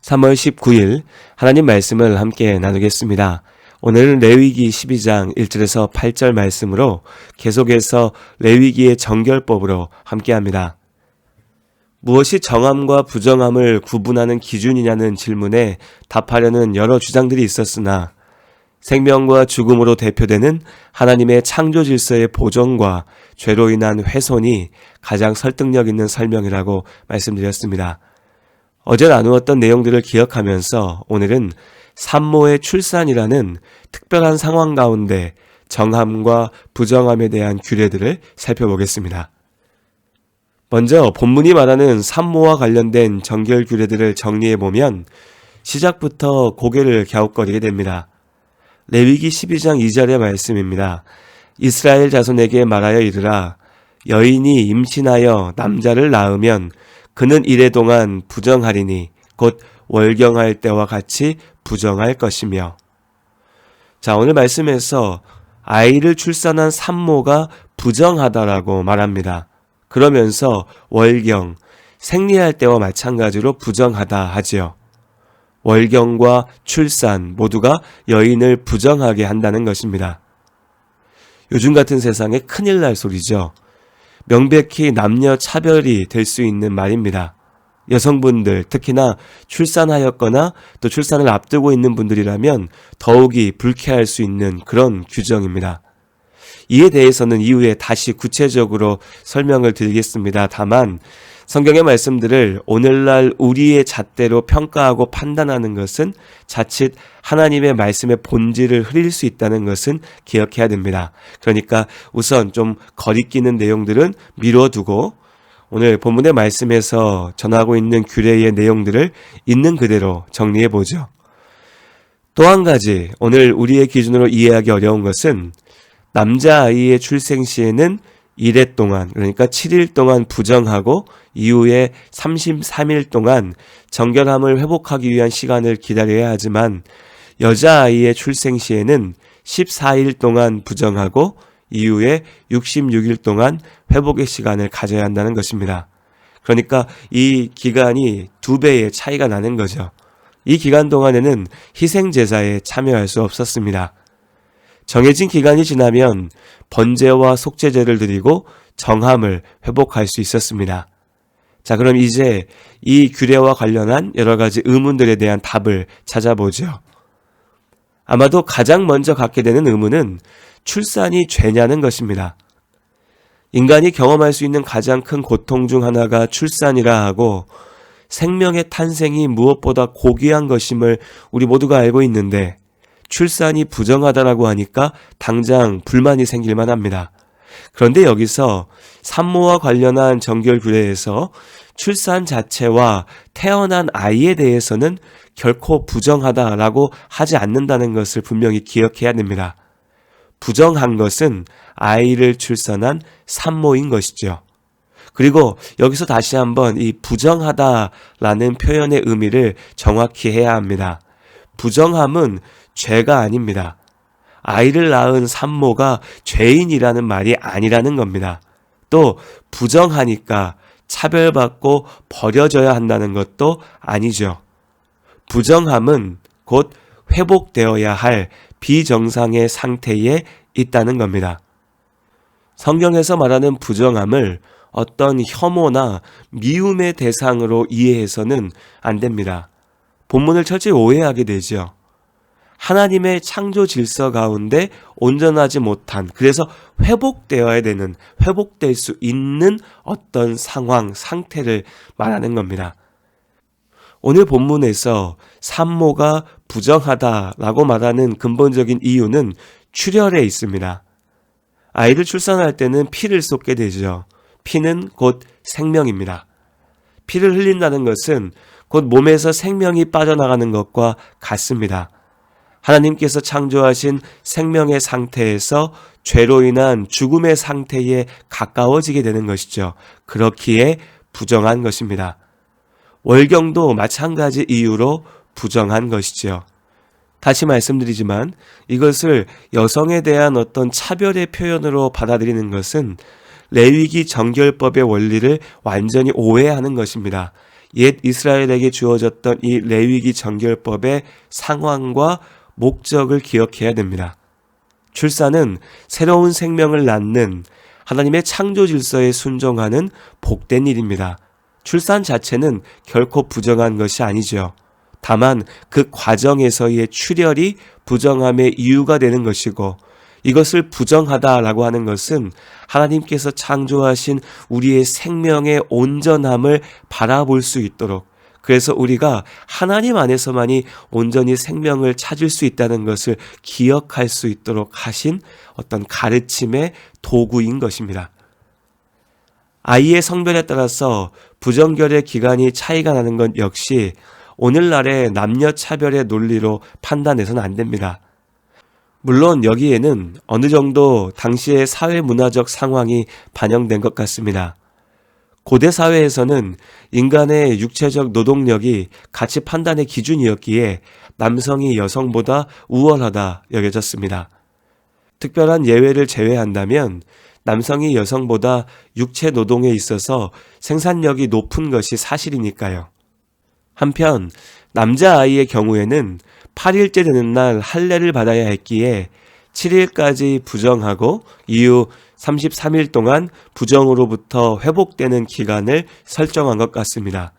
3월 19일 하나님 말씀을 함께 나누겠습니다. 오늘은 레위기 12장 1절에서 8절 말씀으로 계속해서 레위기의 정결법으로 함께합니다. 무엇이 정함과 부정함을 구분하는 기준이냐는 질문에 답하려는 여러 주장들이 있었으나 생명과 죽음으로 대표되는 하나님의 창조 질서의 보존과 죄로 인한 훼손이 가장 설득력 있는 설명이라고 말씀드렸습니다. 어제 나누었던 내용들을 기억하면서 오늘은 산모의 출산이라는 특별한 상황 가운데 정함과 부정함에 대한 규례들을 살펴보겠습니다. 먼저 본문이 말하는 산모와 관련된 정결 규례들을 정리해보면 시작부터 고개를 갸웃거리게 됩니다. 레위기 12장 2절의 말씀입니다. 이스라엘 자손에게 말하여 이르라. 여인이 임신하여 남자를 낳으면 그는 이래 동안 부정하리니 곧 월경할 때와 같이 부정할 것이며. 자, 오늘 말씀에서 아이를 출산한 산모가 부정하다라고 말합니다. 그러면서 월경, 생리할 때와 마찬가지로 부정하다 하지요. 월경과 출산 모두가 여인을 부정하게 한다는 것입니다. 요즘 같은 세상에 큰일 날 소리죠. 명백히 남녀 차별이 될 수 있는 말입니다. 여성분들, 특히나 출산하였거나 또 출산을 앞두고 있는 분들이라면 더욱이 불쾌할 수 있는 그런 규정입니다. 이에 대해서는 이후에 다시 구체적으로 설명을 드리겠습니다. 다만 성경의 말씀들을 오늘날 우리의 잣대로 평가하고 판단하는 것은 자칫 하나님의 말씀의 본질을 흐릴 수 있다는 것은 기억해야 됩니다. 그러니까 우선 좀 거리끼는 내용들은 미뤄두고 오늘 본문의 말씀에서 전하고 있는 규례의 내용들을 있는 그대로 정리해보죠. 또 한 가지 오늘 우리의 기준으로 이해하기 어려운 것은 남자아이의 출생 시에는 1회 동안, 그러니까 7일 동안 부정하고 이후에 33일 동안 정결함을 회복하기 위한 시간을 기다려야 하지만 여자아이의 출생 시에는 14일 동안 부정하고 이후에 66일 동안 회복의 시간을 가져야 한다는 것입니다. 그러니까 이 기간이 2배의 차이가 나는 거죠. 이 기간 동안에는 희생제사에 참여할 수 없었습니다. 정해진 기간이 지나면 번제와 속죄제를 드리고 정함을 회복할 수 있었습니다. 자, 그럼 이제 이 규례와 관련한 여러 가지 의문들에 대한 답을 찾아보죠. 아마도 가장 먼저 갖게 되는 의문은 출산이 죄냐는 것입니다. 인간이 경험할 수 있는 가장 큰 고통 중 하나가 출산이라 하고 생명의 탄생이 무엇보다 고귀한 것임을 우리 모두가 알고 있는데 출산이 부정하다라고 하니까 당장 불만이 생길만 합니다. 그런데 여기서 산모와 관련한 정결 규례에서 출산 자체와 태어난 아이에 대해서는 결코 부정하다라고 하지 않는다는 것을 분명히 기억해야 됩니다. 부정한 것은 아이를 출산한 산모인 것이죠. 그리고 여기서 다시 한번 이 부정하다라는 표현의 의미를 정확히 해야 합니다. 부정함은 죄가 아닙니다. 아이를 낳은 산모가 죄인이라는 말이 아니라는 겁니다. 또 부정하니까 차별받고 버려져야 한다는 것도 아니죠. 부정함은 곧 회복되어야 할 비정상의 상태에 있다는 겁니다. 성경에서 말하는 부정함을 어떤 혐오나 미움의 대상으로 이해해서는 안 됩니다. 본문을 철저히 오해하게 되죠. 하나님의 창조 질서 가운데 온전하지 못한, 그래서 회복되어야 되는, 회복될 수 있는 어떤 상황, 상태를 말하는 겁니다. 오늘 본문에서 산모가 부정하다라고 말하는 근본적인 이유는 출혈에 있습니다. 아이를 출산할 때는 피를 쏟게 되죠. 피는 곧 생명입니다. 피를 흘린다는 것은 곧 몸에서 생명이 빠져나가는 것과 같습니다. 하나님께서 창조하신 생명의 상태에서 죄로 인한 죽음의 상태에 가까워지게 되는 것이죠. 그렇기에 부정한 것입니다. 월경도 마찬가지 이유로 부정한 것이죠. 다시 말씀드리지만 이것을 여성에 대한 어떤 차별의 표현으로 받아들이는 것은 레위기 정결법의 원리를 완전히 오해하는 것입니다. 옛 이스라엘에게 주어졌던 이 레위기 정결법의 상황과 목적을 기억해야 됩니다. 출산은 새로운 생명을 낳는 하나님의 창조 질서에 순종하는 복된 일입니다. 출산 자체는 결코 부정한 것이 아니죠. 다만 그 과정에서의 출혈이 부정함의 이유가 되는 것이고, 이것을 부정하다라고 하는 것은 하나님께서 창조하신 우리의 생명의 온전함을 바라볼 수 있도록, 그래서 우리가 하나님 안에서만이 온전히 생명을 찾을 수 있다는 것을 기억할 수 있도록 하신 어떤 가르침의 도구인 것입니다. 아이의 성별에 따라서 부정결의 기간이 차이가 나는 것 역시 오늘날의 남녀차별의 논리로 판단해서는 안 됩니다. 물론 여기에는 어느 정도 당시의 사회문화적 상황이 반영된 것 같습니다. 고대 사회에서는 인간의 육체적 노동력이 가치 판단의 기준이었기에 남성이 여성보다 우월하다 여겨졌습니다. 특별한 예외를 제외한다면 남성이 여성보다 육체 노동에 있어서 생산력이 높은 것이 사실이니까요. 한편 남자아이의 경우에는 8일째 되는 날 할례를 받아야 했기에 7일까지 부정하고 이후 33일 동안 부정으로부터 회복되는 기간을 설정한 것 같습니다.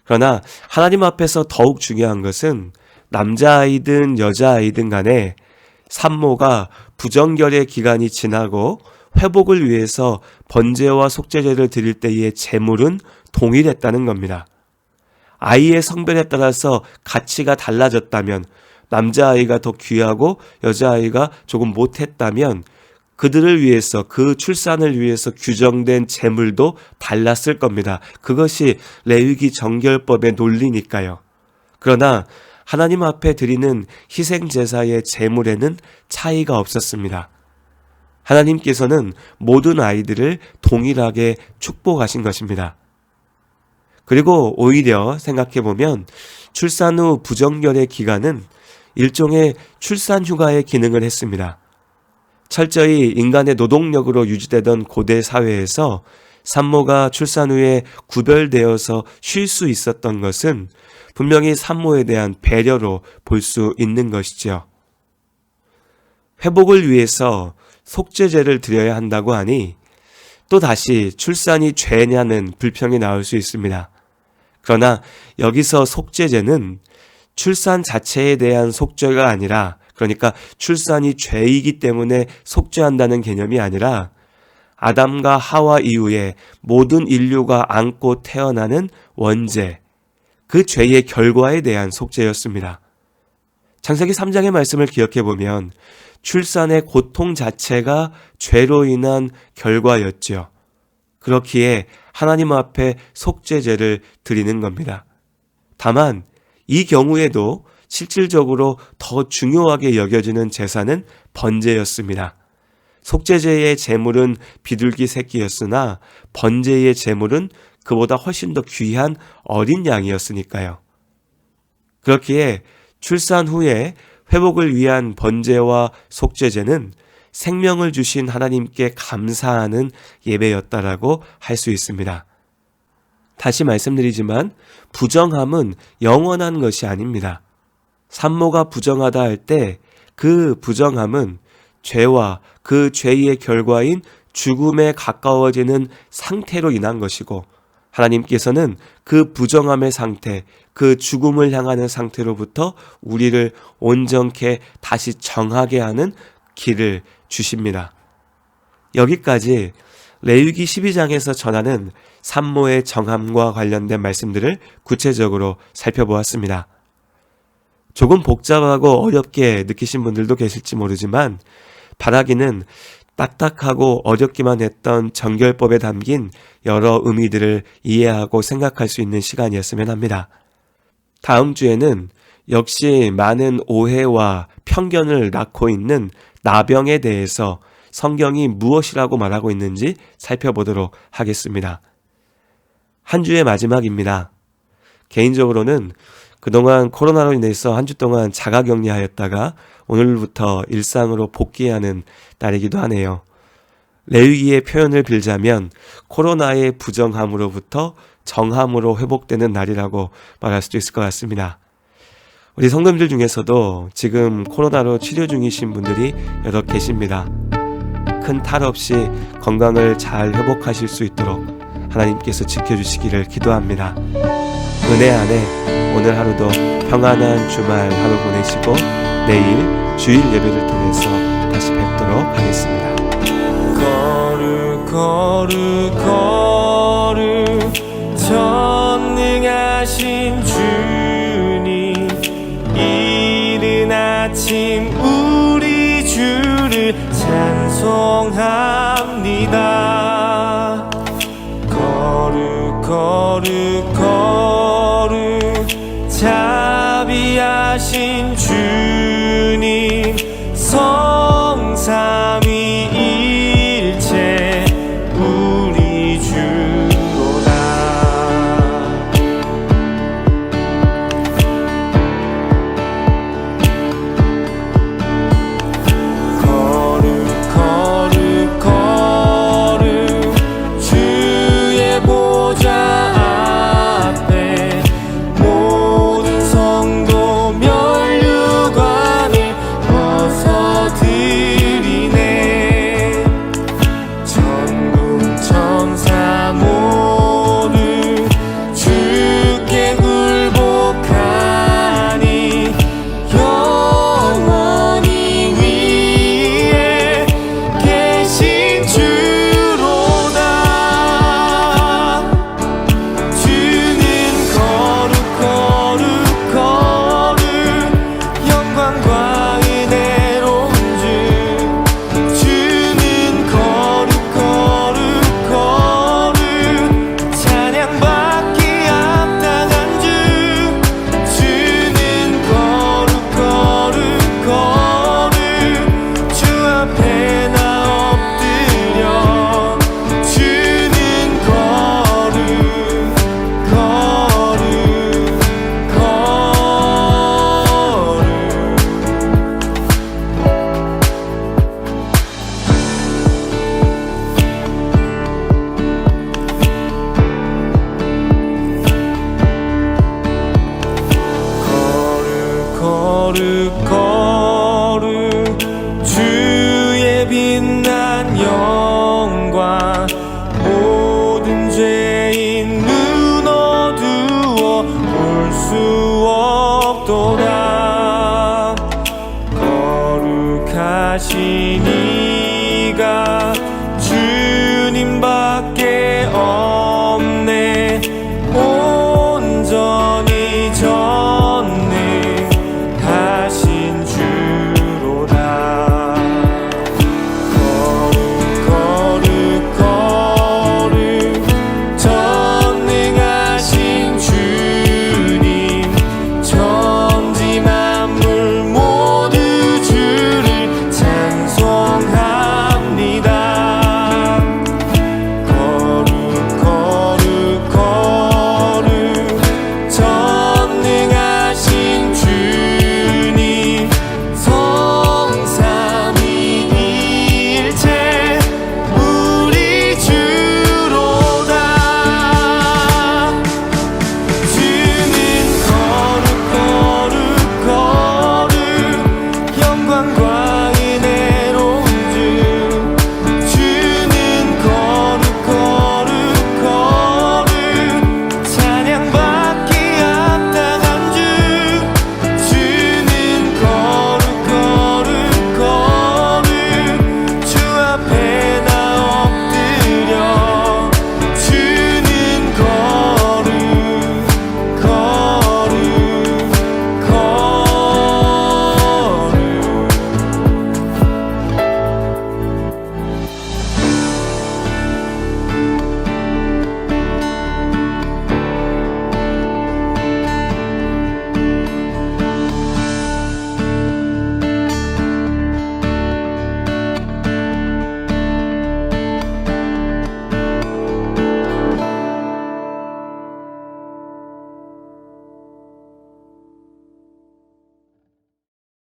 그러나 하나님 앞에서 더욱 중요한 것은 남자아이든 여자아이든 간에 산모가 부정결의 기간이 지나고 회복을 위해서 번제와 속죄제를 드릴 때의 제물은 동일했다는 겁니다. 아이의 성별에 따라서 가치가 달라졌다면, 남자아이가 더 귀하고 여자아이가 조금 못했다면 그들을 위해서, 그 출산을 위해서 규정된 제물도 달랐을 겁니다. 그것이 레위기 정결법의 논리니까요. 그러나 하나님 앞에 드리는 희생제사의 제물에는 차이가 없었습니다. 하나님께서는 모든 아이들을 동일하게 축복하신 것입니다. 그리고 오히려 생각해보면 출산 후 부정결의 기간은 일종의 출산 휴가의 기능을 했습니다. 철저히 인간의 노동력으로 유지되던 고대 사회에서 산모가 출산 후에 구별되어서 쉴 수 있었던 것은 분명히 산모에 대한 배려로 볼 수 있는 것이죠. 회복을 위해서 속죄제를 드려야 한다고 하니 또다시 출산이 죄냐는 불평이 나올 수 있습니다. 그러나 여기서 속죄제는 출산 자체에 대한 속죄가 아니라, 그러니까 출산이 죄이기 때문에 속죄한다는 개념이 아니라 아담과 하와 이후에 모든 인류가 안고 태어나는 원죄, 그 죄의 결과에 대한 속죄였습니다. 창세기 3장의 말씀을 기억해보면 출산의 고통 자체가 죄로 인한 결과였죠. 그렇기에 하나님 앞에 속죄제를 드리는 겁니다. 다만 이 경우에도 실질적으로 더 중요하게 여겨지는 제사는 번제였습니다. 속죄제의 제물은 비둘기 새끼였으나 번제의 제물은 그보다 훨씬 더 귀한 어린 양이었으니까요. 그렇기에 출산 후에 회복을 위한 번제와 속죄제는 생명을 주신 하나님께 감사하는 예배였다라고 할 수 있습니다. 다시 말씀드리지만 부정함은 영원한 것이 아닙니다. 산모가 부정하다 할 때 그 부정함은 죄와 그 죄의 결과인 죽음에 가까워지는 상태로 인한 것이고, 하나님께서는 그 부정함의 상태, 그 죽음을 향하는 상태로부터 우리를 온전케 다시 정하게 하는 길을 주십니다. 여기까지 레위기 12장에서 전하는 산모의 정함과 관련된 말씀들을 구체적으로 살펴보았습니다. 조금 복잡하고 어렵게 느끼신 분들도 계실지 모르지만 바라기는 딱딱하고 어렵기만 했던 정결법에 담긴 여러 의미들을 이해하고 생각할 수 있는 시간이었으면 합니다. 다음 주에는 역시 많은 오해와 편견을 낳고 있는 나병에 대해서 성경이 무엇이라고 말하고 있는지 살펴보도록 하겠습니다. 한 주의 마지막입니다. 개인적으로는 그동안 코로나로 인해서 한 주 동안 자가격리하였다가 오늘부터 일상으로 복귀하는 날이기도 하네요. 레위기의 표현을 빌자면 코로나의 부정함으로부터 정함으로 회복되는 날이라고 말할 수도 있을 것 같습니다. 우리 성도님들 중에서도 지금 코로나로 치료 중이신 분들이 여러 계십니다. 큰 탈 없이 건강을 잘 회복하실 수 있도록 하나님께서 지켜주시기를 기도합니다. 은혜 안에 오늘 하루도 평안한 주말 하루 보내시고 내일 주일 예배를 통해서 다시 뵙도록 하겠습니다. 거룩 전능하신 주님, 이른 아침 우리 주를 찬송합니다. 거룩 자비하신 주님, 성삼위일체 우리 주로다. 거룩 주의 보좌 앞에 모든 성도 면류관을 벗어드리네. 천군 천사 모두 주께 굴복하니 영원히 위에 계신 주로다. 주는 거룩 영광과 은혜로운 주. 주는 거룩 찬양받기 합당한 주. 주는 거룩 주 앞에 나 엎드려. 주는 거룩 거룩 주의 빛난 영광, 모든 죄인 눈 어두워 볼 수 없도다. 거룩하시니